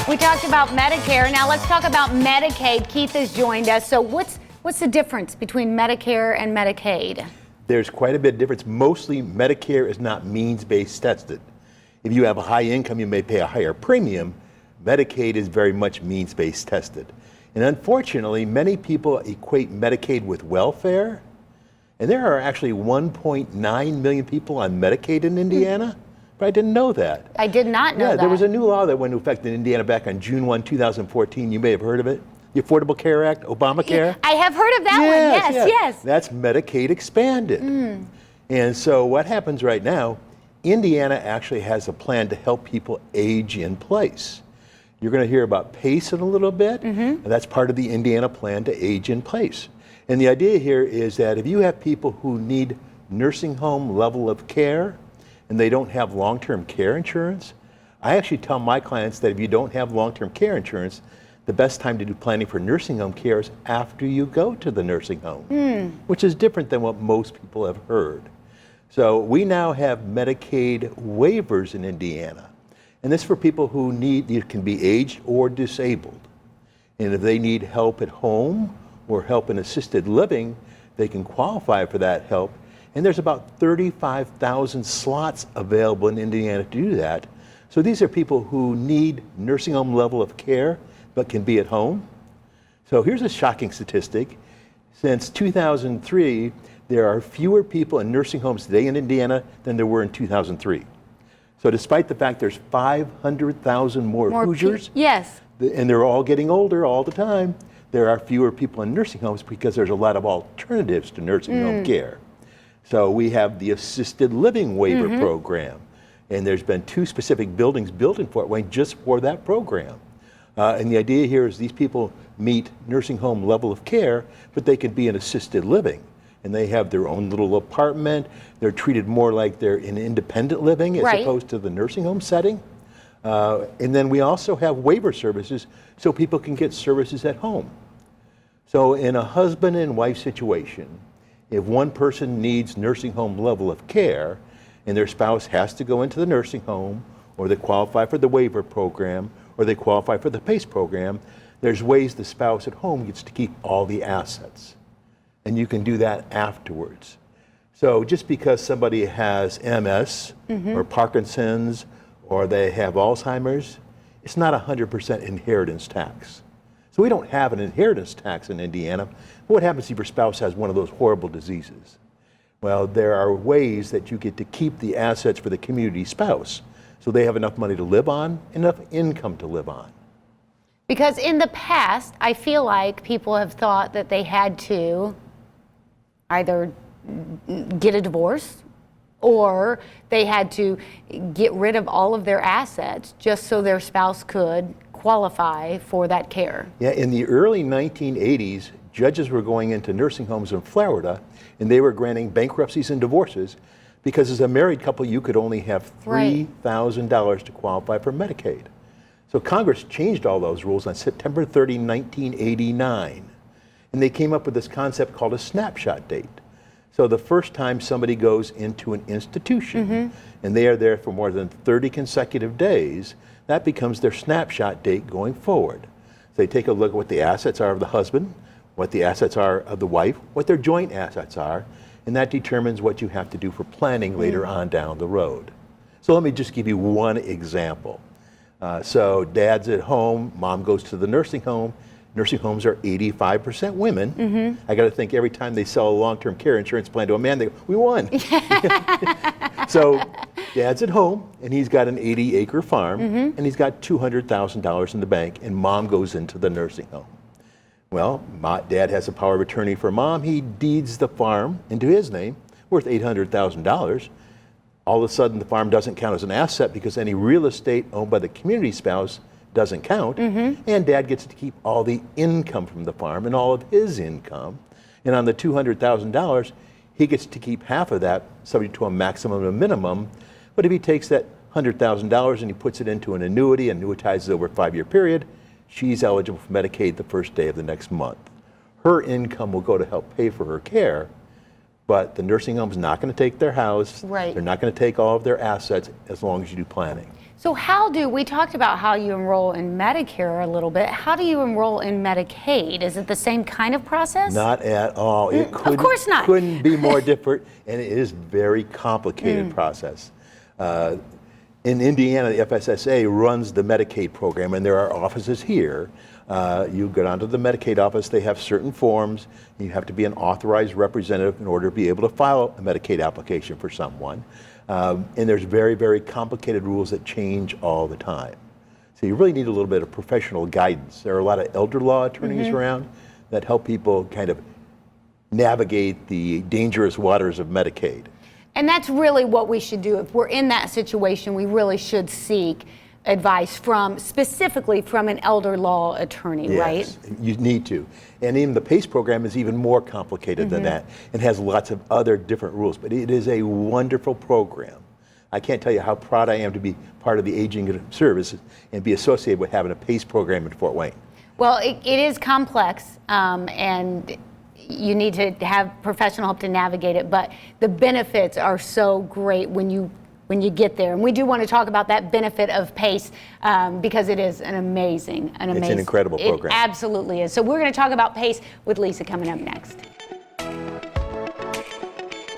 We talked about Medicare. Now let's talk about Medicaid. Keith has joined us. So what's the difference between Medicare and Medicaid? There's quite a bit of difference. Mostly Medicare is not means-based tested. If you have a high income, you may pay a higher premium. Medicaid is very much means-based tested. And unfortunately, many people equate Medicaid with welfare. And there are actually 1.9 million people on Medicaid in Indiana. But I didn't know that. I did not know that. Yeah, there was a new law that went into effect in Indiana back on June 1, 2014. You may have heard of it. The Affordable Care Act, Obamacare. I have heard of that one. Yes. That's Medicaid expanded. And so what happens right now, Indiana actually has a plan to help people age in place. You're going to hear about PACE in a little bit, and that's part of the Indiana plan to age in place. And the idea here is that if you have people who need nursing home level of care, and they don't have long-term care insurance, I actually tell my clients that if you don't have long-term care insurance, the best time to do planning for nursing home care is after you go to the nursing home, which is different than what most people have heard. So we now have Medicaid waivers in Indiana, and this is for people who can be aged or disabled. And if they need help at home or help in assisted living, they can qualify for that help. And there's about 35,000 slots available in Indiana to do that. So these are people who need nursing home level of care, but can be at home. So here's a shocking statistic. Since 2003, there are fewer people in nursing homes today in Indiana than there were in 2003. So despite the fact there's 500,000 more Hoosiers, yes, and they're all getting older all the time, there are fewer people in nursing homes because there's a lot of alternatives to nursing home care. So we have the assisted living waiver program, and there's been 2 specific buildings built in Fort Wayne just for that program. And the idea here is these people meet nursing home level of care, but they could be in assisted living. And they have their own little apartment. They're treated more like they're in independent living as opposed to the nursing home setting. And then we also have waiver services so people can get services at home. So in a husband and wife situation, if one person needs nursing home level of care and their spouse has to go into the nursing home, or they qualify for the waiver program, or they qualify for the PACE program, there's ways the spouse at home gets to keep all the assets. And you can do that afterwards. So just because somebody has MS or Parkinson's or they have Alzheimer's, it's not 100% inheritance tax. So we don't have an inheritance tax in Indiana. But what happens if your spouse has one of those horrible diseases? Well, there are ways that you get to keep the assets for the community spouse so they have enough money to live on, enough income to live on. Because in the past, I feel like people have thought that they had to either get a divorce or they had to get rid of all of their assets just so their spouse could qualify for that care. Yeah, in the early 1980s, judges were going into nursing homes in Florida and they were granting bankruptcies and divorces because as a married couple, you could only have $3,000 to qualify for Medicaid. So Congress changed all those rules on September 30, 1989. And they came up with this concept called a snapshot date. So the first time somebody goes into an institution and they are there for more than 30 consecutive days, that becomes their snapshot date going forward. So they take a look at what the assets are of the husband, what the assets are of the wife, what their joint assets are, and that determines what you have to do for planning later on down the road. So let me just give you one example. So dad's at home, mom goes to the nursing home. Nursing homes are 85% women. I got to think every time they sell a long-term care insurance plan to a man, they go, we won. So dad's at home, and he's got an 80-acre farm, and he's got $200,000 in the bank, and mom goes into the nursing home. Well, dad has a power of attorney for mom. He deeds the farm into his name, worth $800,000. All of a sudden, the farm doesn't count as an asset because any real estate owned by the community spouse doesn't count, and dad gets to keep all the income from the farm and all of his income. And on the $200,000, he gets to keep half of that, subject to a maximum and a minimum. But if he takes that $100,000 and he puts it into an annuity, annuitizes over a 5-year period, she's eligible for Medicaid the first day of the next month. Her income will go to help pay for her care, but the nursing home's not going to take their house. Right. They're not going to take all of their assets as long as you do planning. So we talked about how you enroll in Medicare a little bit. How do you enroll in Medicaid? Is it the same kind of process? Not at all. It of course not. Couldn't be more different, and it is very complicated process. In Indiana, the FSSA runs the Medicaid program, and there are offices here. You go down to the Medicaid office, they have certain forms. You have to be an authorized representative in order to be able to file a Medicaid application for someone. And there's very, very complicated rules that change all the time. So you really need a little bit of professional guidance. There are a lot of elder law attorneys around that help people kind of navigate the dangerous waters of Medicaid. And that's really what we should do. If we're in that situation, we really should seek advice specifically from an elder law attorney, right? Yes, you need to. And even the PACE program is even more complicated than that and has lots of other different rules. But it is a wonderful program. I can't tell you how proud I am to be part of the Aging Services and be associated with having a PACE program in Fort Wayne. Well, it is complex, and you need to have professional help to navigate it, but the benefits are so great when you get there. And we do want to talk about that benefit of PACE because it is an amazing. It's an incredible program. It absolutely is. So we're going to talk about PACE with Lisa coming up next.